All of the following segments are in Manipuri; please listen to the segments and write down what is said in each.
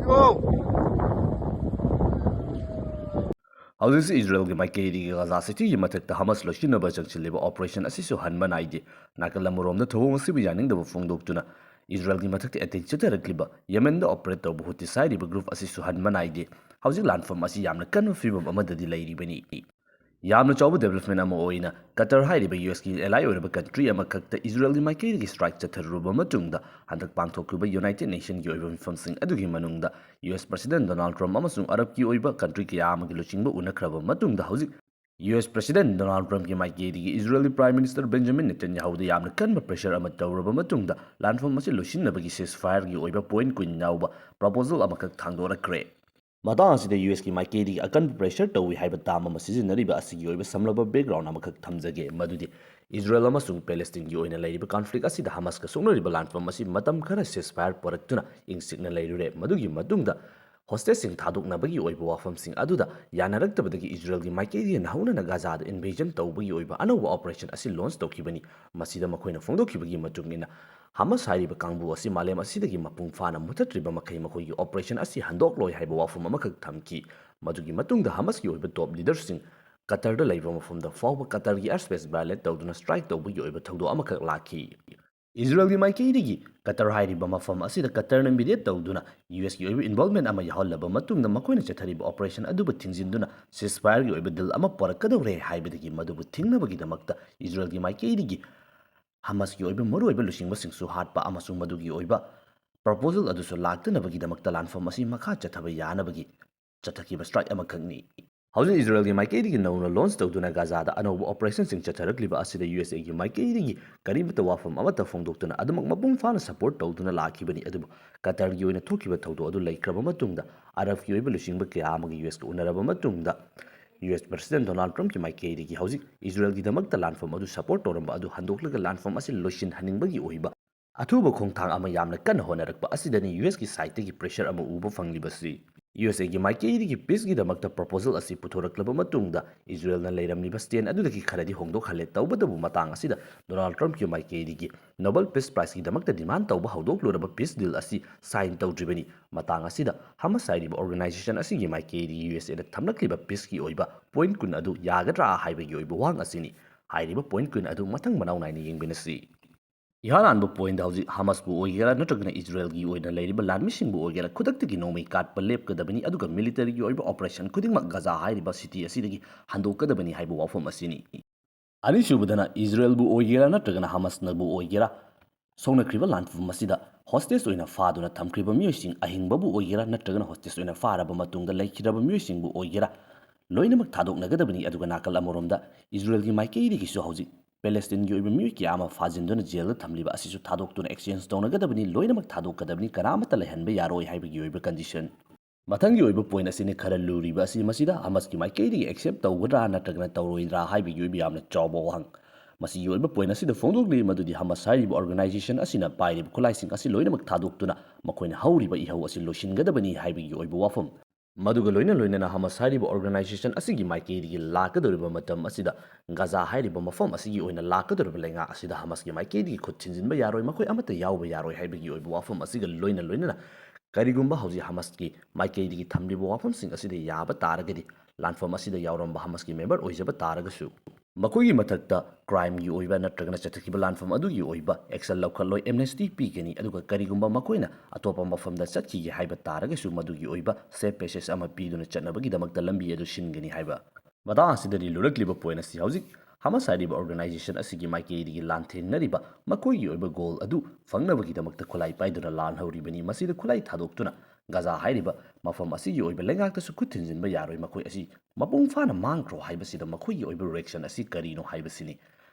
Houses Israel की माइकेरी Gaza City की मथक्ता Hamas Loisinaba चंगचिल्लिबा ऑपरेशन असिसु हनबा नाइदे नाकलमरोमदा थोंग असिबु यानिंगदबु फोंदोक्तुना Israel की मथक्ता अटैक चतरक्लिबा यमन द ऑपरेट तौबु हुति साइरिबा ग्रुप असिसु हनबा नाइदे हौजिक लानफम असि यामना कन्व फिबम अमददि लैरिबनी यामना चौबु डेवलपमेंट अमा ओइना कतर हाइरिबा US की एलाई ओइरबा कंट्री अमा खक्ता Israel की माइकेरी स्ट्राइक चथरुबा मतुंगदा हंदक पांगथोक्कुबा यूनाइटेड नेशन की ओइबा मिफमसिंग अदुगी मनुंगदा US प्रेसिडेंट डोनाल्ड ट्रम्प अमसुंग अरब की ओइबा कंट्री की यामगी लुचिंगबा उनखरबा मतुंगदा हौजिक US प्रेसिडेंट डोनाल्ड ट्रम्प की माइकेरी Israeli प्राइम मिनिस्टर बेंजामिन नेतन्याहूदा यामना कन्बा प्रेशर अमा तौरबा मतुंगदा लानफम असी लोइसिनबगी सीजफायर की ओइबा पॉइंट कुइन याउबा प्रपोजल अमखक थांगदोरक्रे Matang asida US ki maikedi akan pressure tawi haiba tama ma sizinariba asigi oiba samlaba background amakak thamjage madudi Israel amasung Palestine ki oina lairiba conflict asida Hamas ka songnariba lanfam asi matam khara ceasefire poraktuna ingsikna lairure madugi matungda hostage sing thadoknabagi oiba wafam sing aduda yanaraktabadagi Israel ki maikedi nahauna na Gaza da invasion tawbagi oiba anowa operation asi launch tawkibani masida makoina phongdokhibagi matungina Hamas hairiba kangbu asi malem asidagi mapung fana mutatriba makai makoigi operation asi handokloi haiba wafum amakak thamki madugi matungda Hamas ki oiba top leaders sing Qatar da laiba mafumda fawba Qatar gi airspace violate tawduna strike tawbagi oiba thawdo amakak laki Israel gi maikaidigi Qatar hairiba mafam asida Qatar na mediate tawduna US ki oiba involvement ama yahollaba matungda makoina chathariba operation aduba thingzinduna ceasefire gi oiba dil ama porakadawre haibadagi madubu thingnabagi damakta Israel gi maikaidigi Hamas की ओइबा मरु ओइबा लुसिंग बसिंगसु हाटपा अमसुंग मदुगी ओइबा प्रपोजल अदुसु लाक्तनबगी दमक्ता लानफम असी मखा चथबा यानबगी चथकीबा स्ट्राइक अमखंगनी हौजिक इजराइल की माइकेदी की नौना लॉन्च तौदुना गाजादा अनौब ऑपरेशन सिंग चथरक्लिबा असिदा USA की माइकेदी की करीबता वाफम अमता फोंदोक्तुना अदमक मपुंग फाना सपोर्ट तौदुना लाखिबनी अदुब कतर की ओइना थोकिबा थौदो अदु लैख्रबा मतुंगदा अरब की ओइबा लुसिंगबा कया अमगी US का उनरबा मतुंगदा US President Donald Trump की माइकेरी की हौजिक इजराइल की दमकता लानफम अदु सपोर्ट तौरंबा अदु हंदोक्लगा लानफम असी लोइसिन हनिंगबगी ओइबा अथुबा खोंथांग अमा यामना कन होनरकपा असिदनी US की साइड की प्रेशर अमा उबा फंगलिबसी USA की माइकेरी की पीस की दमकता प्रपोजल असी पुथोरक्लबा मतुंगदा इजराइल ना लेरमलिबा स्टेन अदुदगी खरदी होंदोखले तौबदबु मतंग असिदा डोनाल्ड ट्रम्प की माइकेरी की नोबेल पीस प्राइज की दमकता डिमांड तौबा हौदोक्लोरबा पीस डील असी साइन तौद्रिबनी मतंग असिदा Hamas साइरिबा ऑर्गेनाइजेशन असी की माइकेरी USA दा थमलक्लिबा पीस की ओइबा पॉइंट कुन अदु यागद्रा हाइबगी ओइबा वांग असिनी हाइरिबा पॉइंट कुन अदु मथंग मनाउ नाइने येंगबिनसी इहान पॉइंट हौजी Hamas बु ओइगेरा नत्रगना इजराइल की ओइना लैरिबा लानमिसिंग बु ओइगेरा खुदक्तगी नोमै काटपा लेपकदबनी अदुगा मिलिटरी की ओइबा ऑपरेशन खुदिंगमक गाजा हाइरिबा सिटी असिदगी हंदोकदबनी हाइबा वाफम असिनी अनिसुबदना इजराइल बु ओइगेरा नत्रगना Hamas ना बु ओइगेरा सोनक्रिबा लानफम असिदा हॉस्टेज ओइना फादुना थमक्रिबा मियोसिंग अहिंगबबु ओइगेरा नत्रगना हॉस्टेज ओइना फारबा मतुंगदा लैखिरबा मियोसिंग बु ओइगेरा लोइनमक थादोकनगदबनी अदुगा नाकल अमरोमदा इजराइल की माइकेइदिगिसु हौजी Palestine की ओइबा मियोइ कियामा फाजिनदुना जेल थमलिबा असिसु थादोक्तुना एक्सचेंज तौनगदबनी लोइनमक थादोकदबनी कनामता लैहनबा यारोय हाइबगी ओइबा कंडीशन मथंगी ओइबा पॉइंट असिने खरा लुरिबा असि मसिदा Hamas की माइकेइदिगी एक्सेप्ट तौगद्रा नत्रगना तौरोइद्रा हाइबगी ओइबा यामना चौबा वाहंग मसी ओइबा पॉइंट असिदा फोंदोक्लि मदुदि Hamas हाइरिबा ऑर्गेनाइजेशन असिना पाइरिबा खुलाइसिंग असि लोइनमक थादोक्तुना मखोइना हौरिबा इहौ असि लोइसिनगदबनी हाइबगी ओइबा वाफम मदुगा लोइना Hamas हाइरिबा ऑर्गेनाइजेशन असिगी माइकेइदिगी लाकदोरिबा मतम असिदा Gaza हाइरिबा मफम असिगी ओइना लाकदोरिबा लेंगा असिदा Hamas की माइकेइदिगी खुद छिनजिनबा यारोय मखोइ अमता याउबा यारोय हाइबगी ओइबा वाफम असिगा लोइना करिगुम्बा हौजी Hamas की माइकेइदिगी थमलिबा वाफमसिंग असिदा याबा तारगदि लानफम असिदा यावरम्बा Hamas की मेंबर ओइजबा तारगसु मखोइगी मथक्ता क्राइम की ओइबा नत्रगना चथकिबा लानफम अदुगी ओइबा एक्शन लौखलोय एमनेस्टी पीगनी अदुगा करिगुम्बा मखोइना अतोपा मफमदा चतखिगे हाइबा तारगसु मदुगी ओइबा सेफ पैसेज अमा पीदुना चटनबगी दमकता लंबी अदु शिनगनी हाइबा मदा असिदनि लुरक्लिबा पॉइंट असि हौजिक Hamas हाइरिबा ऑर्गेनाइजेशन असिगी माइकेइदिगी लानथेनरिबा मखोइगी ओइबा गोल अदु फंगनबगी दमकता खुलाई पाइदुना लान हौरिबनी मसिदा खुलाई थादोक्तुना Gaza हाइरिबा मफम असिगी ओइबा लेंगाक्तसु खुथिनजिनबा यारोय मखोइ असि मपुंग फाना मांगख्रो हाइबसिदा मखोइगी ओइबा रिएक्शन असि करिनो हाइबसिनी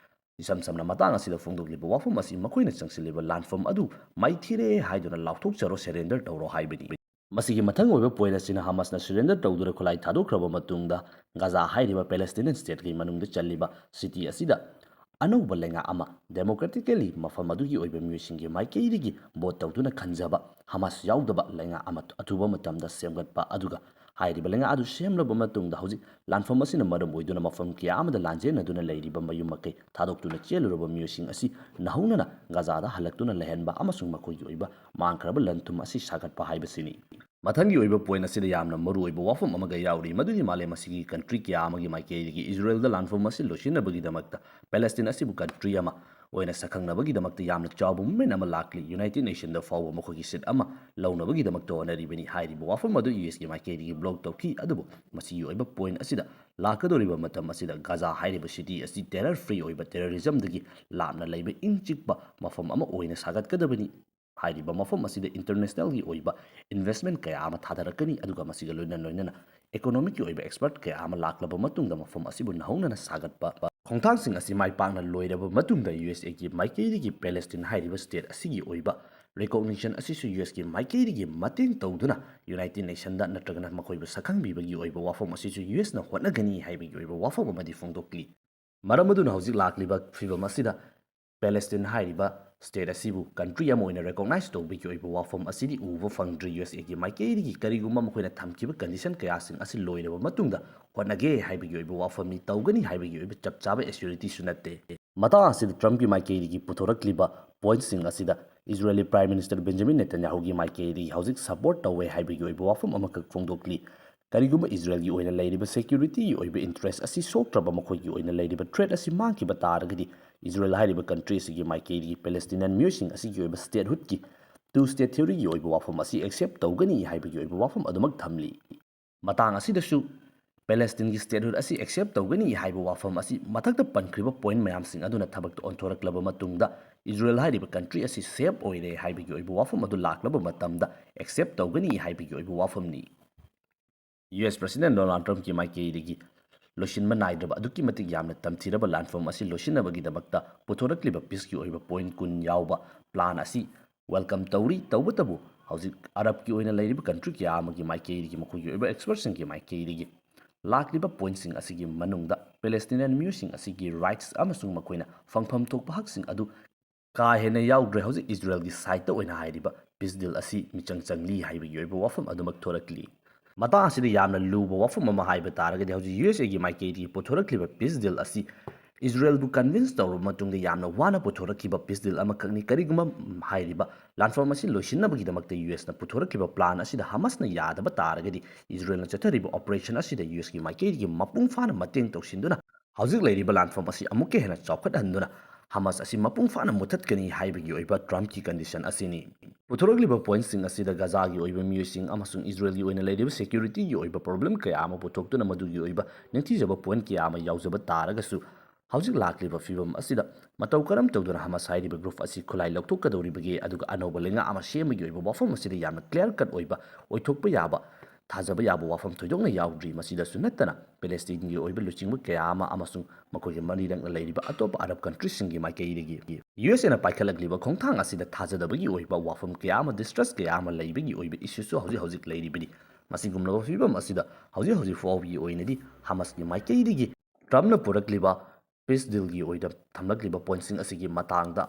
इसम समना मतंग असिदा फोंदोक्लिबा वाफम असि मखोइना चंगसिलिबा लानफम अदु माइथिरे हाइदुना लाउथोकचरो सरेंडर तौरो हाइबनी मसिगी मथंग ओइबा पॉइंट असिना Hamas ना सरेंडर तौदुरा खुलाई थादोक्खरबा मतुंगदा Gaza हाइरिबा पैलेस्टाइनियन स्टेट की मनुंगदा चल्लिबा सिटी असिदा अनौबा लेंगा अमा डेमोक्रेटिकली मफम अदुगी ओइबा म्युसिंगी माइकेइदिगी बोट तौदुना खंजबा Hamas याउदबा लेंगा अमा अथुबा मतमदा सेमगतपा अदुगा हाइरिबा लेंगा अदु सेमलबा मतुंगदा हौजि लानफम असिना मरम ओइदुना मफम किया अमदा लांजेनदुना लैरिबा मयुम मकै थादोक्तुना चेलुरबा म्युसिंग असि नहौनना गाजादा हलक्तुना लेहनबा अमसुंग मखोइगी ओइबा मांखरबा लनथुम असि सागतपा हाइबसिनी ꯃꯊꯪꯒꯤ ꯑꯣꯏꯕ ꯄꯣꯏꯟ ꯑꯁꯤꯗ ꯌꯥꯝꯅ ꯃꯔꯨꯑꯣꯏꯕ ꯋꯥꯐꯝ ꯑꯃꯒ ꯌꯥꯎꯔꯤ ꯃꯗꯨꯗꯤ ꯃꯥꯂꯦꯝ ꯑꯁꯤꯒꯤ ꯀꯟꯇ꯭ꯔꯤ ꯀꯌꯥ ꯑꯃꯒꯤ ꯃꯥꯏꯀꯩꯗꯒꯤ ꯏꯖꯔꯦꯜꯗ ꯂꯥꯟꯐꯝ ꯑꯁꯤ ꯂꯣꯏꯁꯤꯟꯅꯕꯒꯤꯗꯃꯛꯇ ꯄꯦꯂꯦꯁꯇꯤꯟ ꯑꯁꯤꯕꯨ ꯀꯟꯇ꯭ꯔꯤ ꯑꯃ ꯑꯣꯏꯅ ꯁꯛꯈꯪꯅꯕꯒꯤꯗꯃꯛꯇ ꯌꯥꯝꯅ ꯆꯥꯎꯕ ꯃꯨꯚꯃꯦꯟ ꯑꯃ ꯂꯥꯛꯂꯤ ꯌꯨꯅꯥꯏꯇꯦꯗ ꯅꯦꯁꯟꯗ ꯐꯥꯎꯕ ꯃꯈꯣꯏꯒꯤ ꯁꯤꯠ ꯑꯃ ꯂꯧꯅꯕꯒꯤꯗꯃꯛꯇ ꯍꯣꯠꯅꯔꯤꯕꯅꯤ ꯍꯥꯏꯔꯤꯕ ꯋꯥꯐꯝ ꯑꯗꯨ ꯌꯨ.ꯑꯦꯁ.ꯀꯤ ꯃꯥꯏꯀꯩꯗꯒꯤ ꯕ꯭ꯂꯣꯛ ꯇꯧꯈꯤ ꯑꯗꯨꯕꯨ ꯃꯁꯤꯒꯤ ꯑꯣꯏꯕ ꯄꯣꯏꯟ ꯑꯁꯤꯗ ꯂꯥꯛꯀꯗꯧꯔꯤꯕ ꯃꯇꯝ ꯑꯁꯤꯗ ꯒꯥꯖꯥ ꯍꯥꯏꯔꯤꯕ ꯁꯤꯇꯤ ꯑꯁꯤ ꯇꯦꯔꯔ ꯐ꯭ꯔꯤ ꯑꯣꯏꯕ ꯇꯦꯔꯔꯤꯖꯝꯗꯒꯤ ꯂꯥꯞꯅ ꯂꯩꯕ ꯏꯪ ꯆꯤꯛꯄ ꯃꯐꯝ ꯑꯃ ꯑꯣꯏꯅ ꯁꯥꯒꯠꯀꯗꯕꯅꯤ ꯍꯥꯏꯔꯤꯕ ꯃꯐꯝ ꯑꯁꯤꯗ ꯏꯟꯇꯔꯅꯦꯁꯅꯦꯜꯒꯤ ꯑꯣꯏꯕ ꯏꯟꯚꯦꯁꯠꯃꯦꯟ ꯀꯌꯥ ꯑꯃ ꯊꯥꯗꯔꯛꯀꯅꯤ ꯑꯗꯨꯒ ꯃꯁꯤꯒ ꯂꯣꯏꯅꯅ ꯏꯀꯣꯅꯣꯃꯤꯛꯀꯤ ꯑꯣꯏꯕ ꯑꯦꯛꯁꯄꯔꯠ ꯀꯌꯥ ꯑꯃ ꯂꯥꯛꯂꯕ ꯃꯇꯨꯡꯗ ꯃꯐꯝ ꯑꯁꯤꯕꯨ ꯅꯧꯍꯧꯅꯅ ꯁꯥꯒꯠꯄ ꯈꯣꯡꯊꯥꯡꯁꯤꯡ ꯑꯁꯤ ꯃꯥꯏ ꯄꯥꯛꯅ ꯂꯣꯏꯔꯕ ꯃꯇꯨꯡꯗ ꯌꯨ.ꯑꯦꯁ.ꯑꯦꯒꯤ ꯃꯥꯏꯀꯩꯗꯒꯤ ꯄꯦꯂꯦꯁꯇꯤꯟ ꯍꯥꯏꯔꯤꯕ ꯁ꯭ꯇꯦꯠ ꯑꯁꯤꯒꯤ ꯑꯣꯏꯕ ꯔꯤꯀꯣꯛꯅꯤꯁꯟ ꯑꯁꯤꯁꯨ ꯌꯨ.ꯑꯦꯁ.ꯀꯤ ꯃꯥꯏꯀꯩꯗꯒꯤ ꯃꯇꯦꯡ ꯇꯧꯗꯨꯅ ꯌꯨꯅꯥꯏꯇꯦꯗ ꯅꯦꯁꯟꯗ ꯅꯠꯇ꯭ꯔꯒꯅ ꯃꯈꯣꯏꯕꯨ ꯁꯛꯈꯪꯕꯤꯕꯒꯤ ꯑꯣꯏꯕ ꯋꯥꯐꯝ ꯑꯁꯤꯁꯨ ꯌꯨ.ꯑꯦꯁꯅ ꯍꯣꯠꯅꯒꯅꯤ ꯍꯥꯏꯕꯒꯤ ꯑꯣꯏꯕ ꯋꯥꯐꯝ ꯑꯃꯗꯤ ꯐꯣꯡꯗꯣꯛꯂꯤ ꯃꯔꯝ ꯑꯗꯨꯅ ꯍꯧꯖꯤꯛ ꯂꯥꯛꯂꯤꯕ ꯐꯤꯕꯝ ꯑꯁꯤꯗ ꯄꯦꯂꯦꯁꯇꯤꯟ ꯍꯥꯏꯔꯤꯕ ꯁ꯭ꯇꯦꯠ ꯑꯁꯤꯕꯨ ꯀꯟꯇ꯭ꯔꯤ ꯑꯃ ꯑꯣꯏꯅ ꯔꯦꯀꯣꯛꯅꯥꯏꯖ ꯇꯧꯕꯒꯤ ꯑꯣꯏꯕ ꯋꯥꯐꯝ ꯑꯁꯤꯗꯤ ꯎꯕ ꯐꯪꯗ꯭ꯔꯤ ꯌꯨ.ꯑꯦꯁ.ꯑꯦꯒꯤ ꯃꯥꯏꯀꯩꯗꯒꯤ ꯀꯔꯤꯒꯨꯝꯕ ꯃꯈꯣꯏꯅ ꯊꯝꯈꯤꯕ ꯀꯟꯗꯤꯁꯟ ꯀꯌꯥꯁꯤꯡ ꯑꯁꯤ ꯂꯣꯏꯔꯕ ꯃꯇꯨꯡꯗ ꯍꯣꯠꯅꯒꯦ ꯍꯥꯏꯕꯒꯤ ꯑꯣꯏꯕ ꯋꯥꯐꯝꯅꯤ ꯇꯧꯒꯅꯤ ꯍꯥꯏꯕꯒꯤ ꯑꯣꯏꯕ ꯆꯞ ꯆꯥꯕ ꯑꯦꯁ꯭ꯌꯨꯔꯤꯇꯤꯁꯨ ꯅꯠꯇꯦ ꯃꯇꯥꯡ ꯑꯁꯤꯗ ꯇ꯭ꯔꯝꯞꯀꯤ ꯃꯥꯏꯀꯩꯗꯒꯤ ꯄꯨꯊꯣꯔꯛꯂꯤꯕ ꯄꯣꯏꯟꯠꯁꯤꯡ ꯑꯁꯤꯗ ꯏꯖꯔꯦꯂꯤ ꯄ꯭ꯔꯥꯏꯝ ꯃꯤꯅꯤꯁꯇꯔ ꯕꯦꯟꯖꯥꯃꯤꯟ ꯅꯦꯇꯟꯌꯥꯍꯨꯒꯤ ꯃꯥꯏꯀꯩꯗꯒꯤ ꯍꯧꯖꯤꯛ ꯁꯄꯣꯔꯠ ꯇꯧꯋꯦ ꯍꯥꯏꯕꯒꯤ ꯑꯣꯏꯕ ꯋꯥꯐꯝ ꯑꯃꯈꯛ ꯐꯣꯡꯗꯣꯛꯂꯤ ꯀꯔꯤꯒꯨꯝꯕ ꯏꯖꯔꯦꯜꯒꯤ ꯑꯣꯏꯅ ꯂꯩꯔꯤꯕ ꯁꯦꯀ꯭ꯌꯨꯔꯤꯇꯤꯒꯤ ꯑꯣꯏꯕ ꯏꯟꯇꯔꯦꯁ ꯑꯁꯤ ꯁꯣꯛꯇ꯭ꯔꯕ ꯃꯈꯣꯏꯒꯤ ꯑꯣꯏꯅ ꯂꯩꯔꯤꯕ ꯊ꯭ꯔꯦꯠ ꯑꯁꯤ ꯃꯥꯡꯈꯤꯕ ꯇꯥꯔꯒꯗꯤ ꯏꯖꯔꯦꯜ ꯍꯥꯏꯔꯤꯕ ꯀꯟꯇ꯭ꯔꯤ ꯑꯁꯤꯒꯤ ꯃꯥꯏꯀꯩꯗꯒꯤ ꯄꯦꯂꯦꯁꯇꯤꯅꯤꯌꯟ ꯃꯤꯑꯣꯏꯁꯤꯡ ꯑꯁꯤꯒꯤ ꯑꯣꯏꯕ ꯁ꯭ꯇꯦꯠꯍꯨꯗꯀꯤ ꯇꯨ ꯁ꯭ꯇꯦꯠ ꯊꯤꯑꯣꯔꯤꯒꯤ ꯑꯣꯏꯕ ꯋꯥꯐꯝ ꯑꯁꯤ ꯑꯦꯛꯁꯦꯞ ꯇꯧꯒꯅꯤ ꯍꯥꯏꯕꯒꯤ ꯑꯣꯏꯕ ꯋꯥꯐꯝ ꯑꯗꯨꯃꯛ ꯊꯝꯂꯤ ꯃꯇꯥꯡ ꯑꯁꯤꯗꯁꯨ ꯄꯦꯂꯦꯁꯇꯤꯟꯒꯤ ꯁ꯭ꯇꯦꯠꯍꯨꯗ ꯑꯁꯤ ꯑꯦꯛꯁꯦꯞ ꯇꯧꯒꯅꯤ ꯍꯥꯏꯕ ꯋꯥꯐꯝ ꯑꯁꯤ ꯃꯊꯛꯇ ꯄꯟꯈ꯭ꯔꯤꯕ ꯄꯣꯏꯟꯠ ꯃꯌꯥꯝꯁꯤꯡ ꯑꯗꯨꯅ ꯊꯕꯛꯇ ꯑꯣꯟꯊꯣꯔꯛꯂꯕ ꯃꯇꯨꯡꯗ ꯏꯖꯔꯦꯜ ꯍꯥꯏꯔꯤꯕ ꯀꯟꯇ꯭ꯔꯤ ꯑꯁꯤ ꯁꯦꯞ ꯑꯣꯏꯔꯦ ꯍꯥꯏꯕꯒꯤ ꯑꯣꯏꯕ ꯋꯥꯐꯝ ꯑꯗꯨ ꯂꯥꯛꯂꯕ ꯃꯇꯝꯗ ꯑꯦꯛꯁꯦꯞ ꯇꯧꯒꯅꯤ ꯍꯥꯏꯕꯒꯤ ꯑꯣꯏꯕ ꯋꯥꯐꯝꯅꯤ ꯌꯨ.ꯑꯦꯁ ꯄ꯭ꯔꯁꯤꯗꯦꯟꯠ ꯗꯣꯅꯥꯜꯗ ꯇ꯭ꯔꯝꯞꯀꯤ ꯃꯥꯏꯀꯩꯗꯒꯤ ꯂꯣꯏꯁꯤꯟꯕ ꯅꯥꯏꯗ꯭ꯔꯕ ꯑꯗꯨꯛꯀꯤ ꯃꯇꯤꯛ ꯌꯥꯝꯅ ꯇꯝꯊꯤꯔꯕ ꯂꯥꯟꯐꯝ ꯑꯁꯤ ꯂꯣꯏꯁꯤꯟꯅꯕꯒꯤꯗꯃꯛꯇ ꯄꯨꯊꯣꯔꯛꯂꯤꯕ ꯄꯤꯁꯀꯤ ꯑꯣꯏꯕ ꯄꯣꯏꯟꯠ 10 ꯌꯥꯎꯕ ꯄ꯭ꯂꯥꯟ ꯑꯁꯤ ꯋꯦꯜꯀꯝ ꯇꯧꯔꯤ ꯇꯧꯕꯇꯕꯨ ꯍꯧꯖꯤꯛ ꯑꯔꯕꯀꯤ ꯑꯣꯏꯅ ꯂꯩꯔꯤꯕ ꯀꯟꯇ꯭ꯔꯤ ꯀꯌꯥ ꯑꯃꯒꯤ ꯃꯥꯏꯀꯩꯗꯒꯤ ꯃꯈꯣꯏꯒꯤ ꯑꯣꯏꯕ ꯑꯦꯛꯁꯄꯔꯠꯁꯤꯡꯒꯤ ꯃꯥꯏꯀꯩꯗꯒꯤ ꯂꯥꯛꯂꯤꯕ ꯄꯣꯏꯟꯠꯁꯤꯡ ꯑꯁꯤꯒꯤ ꯃꯅꯨꯡꯗ ꯄꯦꯂꯦꯁꯇꯤꯅꯤꯌꯟ ꯃꯤꯑꯣꯏꯁꯤꯡ ꯑꯁꯤꯒꯤ ꯔꯥꯏꯠꯁ ꯑꯃꯁꯨꯡ ꯃꯈꯣꯏꯅ ꯐꯪꯐꯝ ꯊꯣꯛꯄ ꯍꯛꯁꯤꯡ ꯑꯗꯨ ꯀꯥ ꯍꯦꯟꯅ ꯌꯥꯎꯗ꯭ꯔꯦ ꯍꯧꯖꯤꯛ ꯏꯖꯔꯦꯜꯒꯤ ꯁꯥꯏꯠꯇ ꯑꯣꯏꯅ ꯍꯥꯏꯔꯤꯕ ꯄꯤꯁ ꯗꯤꯜ ꯑꯁꯤ ꯃꯤꯆꯪ ꯆꯪꯂꯤ ꯍꯥꯏꯕꯒꯤ ꯑꯣꯏꯕ ꯋꯥꯐꯝ ꯑꯗꯨꯃꯛ ꯊꯣꯔꯛꯂꯤ ꯃꯇꯥꯡ ꯑꯁꯤꯗ ꯌꯥꯝꯅ ꯂꯨꯕ ꯋꯥꯐꯝ ꯑꯃ ꯍꯥꯏꯕ ꯇꯥꯔꯒꯗꯤ ꯍꯧꯖꯤꯛ ꯌꯨ.ꯑꯦꯁ.ꯑꯦꯒꯤ ꯃꯥꯏꯀꯩꯗꯒꯤ ꯄꯨꯊꯣꯔꯛꯂꯤꯕ ꯄꯤꯁ ꯗꯤꯜ ꯑꯁꯤ ꯏꯖꯔꯦꯜꯕꯨ ꯀꯟꯚꯤꯟꯁ ꯇꯧꯔꯕ ꯃꯇꯨꯡꯗ ꯌꯥꯝꯅ ꯋꯥꯅ ꯄꯨꯊꯣꯔꯛꯈꯤꯕ ꯄꯤꯁ ꯗꯤꯜ ꯑꯃꯈꯛꯅꯤ ꯀꯔꯤꯒꯨꯝꯕ ꯍꯥꯏꯔꯤꯕ ꯂꯥꯟꯐꯝ ꯑꯁꯤ ꯂꯣꯏꯁꯤꯟꯅꯕꯒꯤꯗꯃꯛꯇ ꯌꯨ.ꯑꯦꯁꯅ ꯄꯨꯊꯣꯔꯛꯈꯤꯕ ꯄ꯭ꯂꯥꯟ ꯑꯁꯤꯗ ꯍꯃꯁꯅ ꯌꯥꯗꯕ ꯇꯥꯔꯒꯗꯤ ꯏꯖꯔꯦꯜꯅ ꯆꯠꯊꯔꯤꯕ ꯑꯣꯄꯔꯦꯁꯟ ꯑꯁꯤꯗ ꯌꯨ.ꯑꯦꯁꯀꯤ ꯃꯥꯏꯀꯩꯗꯒꯤ ꯃꯄꯨꯡ ꯐꯥꯅ ꯃꯇꯦꯡ ꯇꯧꯁꯤꯟꯗꯨꯅ ꯍꯧꯖꯤꯛ ꯂꯩꯔꯤꯕ ꯂꯥꯟꯐꯝ ꯑꯁꯤ ꯑꯃꯨꯛꯀ ꯍꯦꯟꯅ ꯆꯥꯎꯈꯠꯍꯟꯗꯨꯅ ꯍꯃꯁ ꯑꯁꯤ ꯃꯄꯨꯡ ꯐꯥꯅ ꯃꯨꯠꯊꯠꯀꯅꯤ ꯍꯥꯏꯕꯒꯤ ꯑꯣꯏꯕ ꯇ꯭ꯔꯝꯞꯀꯤ ꯀꯟꯗꯤꯁꯟ ꯑꯁꯤꯅꯤ ꯄꯨꯊꯣꯔꯛꯂꯤꯕ ꯄꯣꯏꯟꯠꯁꯤꯡ ꯑꯁꯤꯗ ꯒꯥꯖꯥꯒꯤ ꯑꯣꯏꯕ ꯃꯤꯑꯣꯏꯁꯤꯡ ꯑꯃꯁꯨꯡ ꯏꯖꯔꯦꯜꯒꯤ ꯑꯣꯏꯅ ꯂꯩꯔꯤꯕ ꯁꯦꯀ꯭ꯌꯨꯔꯤꯇꯤꯒꯤ ꯑꯣꯏꯕ ꯄ꯭ꯔꯣꯕ꯭ꯂꯦꯝ ꯀꯌꯥ ꯑꯃ ꯄꯨꯊꯣꯛꯇꯨꯅ ꯃꯗꯨꯒꯤ ꯑꯣꯏꯕ ꯅꯤꯡꯊꯤꯖꯕ ꯄꯣꯏꯟꯠ ꯀꯌꯥ ꯑꯃ ꯌꯥꯎꯖꯕ ꯇꯥꯔꯒꯁꯨ ꯍꯧꯖꯤꯛ ꯂꯥꯛꯂꯤꯕ ꯐꯤꯕꯝ ꯑꯁꯤꯗ ꯃꯇꯧ ꯀꯔꯝ ꯇꯧꯗꯨꯅ ꯍꯃꯁ ꯍꯥꯏꯔꯤꯕ ꯒ꯭ꯔꯨꯞ ꯑꯁꯤ ꯈꯨꯠꯂꯥꯏ ꯂꯧꯊꯣꯛꯀꯗꯧꯔꯤꯕꯒꯦ ꯑꯗꯨꯒ ꯑꯅꯧꯕ ꯂꯩꯉꯥꯛ ꯑꯃ ꯁꯦꯝꯕꯒꯤ ꯑꯣꯏꯕ ꯋꯥꯐꯝ ꯑꯁꯤꯗ ꯌꯥꯝꯅ ꯀ꯭ꯂꯤꯌꯥꯔ ꯀꯠ ꯑꯣꯏꯕ ꯑꯣꯏꯊꯣꯛꯄ ꯌꯥꯕ ꯊꯥꯖꯕ ꯌꯥꯕ ꯋꯥꯐꯝ ꯊꯣꯏꯗꯣꯛꯅ ꯌꯥꯎꯗ꯭ꯔꯤ ꯃꯁꯤꯗꯁꯨ ꯅꯠꯇꯅ ꯄꯦꯂꯦꯁꯇꯤꯟꯒꯤ ꯑꯣꯏꯕ ꯂꯨꯆꯤꯡꯕ ꯀꯌా ꯑꯃ ꯑꯃꯁꯨꯡ ꯃꯈꯣꯏꯒ ꯃꯔꯤ ꯅꯛꯅ ꯂꯩꯔꯤꯕ ꯑꯇꯣꯞꯄ ꯑꯔꯕ ꯀꯟꯇ꯭ꯔꯤꯁꯤꯡꯒꯤ ꯃꯥꯏꯀꯩꯗꯒꯤ ꯌꯨ.ꯑꯦꯁ.ꯑꯦꯅ ꯄꯥꯏꯈꯠꯂꯛꯂꯤꯕ ꯈꯣꯡꯊꯥꯡ ꯑꯁꯤꯗ ꯊꯥꯖꯗꯕꯒꯤ ꯑꯣꯏꯕ ꯋꯥꯐꯝ ꯀꯌꯥ ꯑꯃ ꯗꯤꯁꯇ꯭ꯔꯁ ꯀꯌా ꯑꯃ ꯂꯩꯕꯒꯤ ꯑꯣꯏꯕ ꯏꯁꯨꯁꯨ ꯍꯧꯖꯤꯛ ꯂꯩꯔꯤꯕꯅꯤ ꯃꯁꯤꯒꯨꯝꯂꯕ ꯐꯤꯕꯝ ꯑꯁꯤꯗ ꯍꯧꯖꯤꯛ ꯐꯥꯎꯕꯒꯤ ꯑꯣꯏꯅꯗꯤ ꯍꯃꯁꯀꯤ ꯃꯥꯏꯀꯩꯗꯒꯤ ꯇ꯭ꯔꯝꯞꯅ ꯄꯨꯔꯛꯂꯤꯕ ꯄꯤꯁ ꯗꯤꯜꯒꯤ ꯑꯣꯏꯅ ꯊꯝꯂꯛꯂꯤꯕ ꯄꯣꯏꯟꯠꯁꯤꯡ ꯑꯁꯤꯒꯤ ꯃꯇꯥꯡꯗ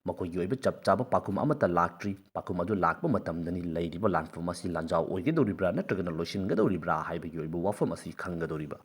ꯃꯈꯣꯏꯒꯤ ꯑꯣꯏꯕ ꯆꯞ ꯆꯥꯕ ꯄꯥꯎꯈꯨꯝ ꯑꯃꯠꯇ ꯂꯥꯛꯇ꯭ꯔꯤ ꯄꯥꯎꯈꯨꯝ ꯑꯗꯨ ꯂꯥꯛꯄ ꯃꯇꯝꯗꯅꯤ ꯂꯩꯔꯤꯕ ꯂꯥꯟꯐꯝ ꯑꯁꯤ ꯂꯥꯟꯖꯥꯎ ꯑꯣꯏꯒꯗꯧꯔꯤꯕ꯭ꯔꯥ ꯅꯠꯇ꯭ꯔꯒꯅ ꯂꯣꯏꯁꯤꯟꯒꯗꯧꯔꯤꯕ꯭ꯔꯥ ꯍꯥꯏꯕꯒꯤ ꯑꯣꯏꯕ ꯋꯥꯐꯝ ꯑꯁꯤ ꯈꯪꯒꯗꯧꯔꯤꯕ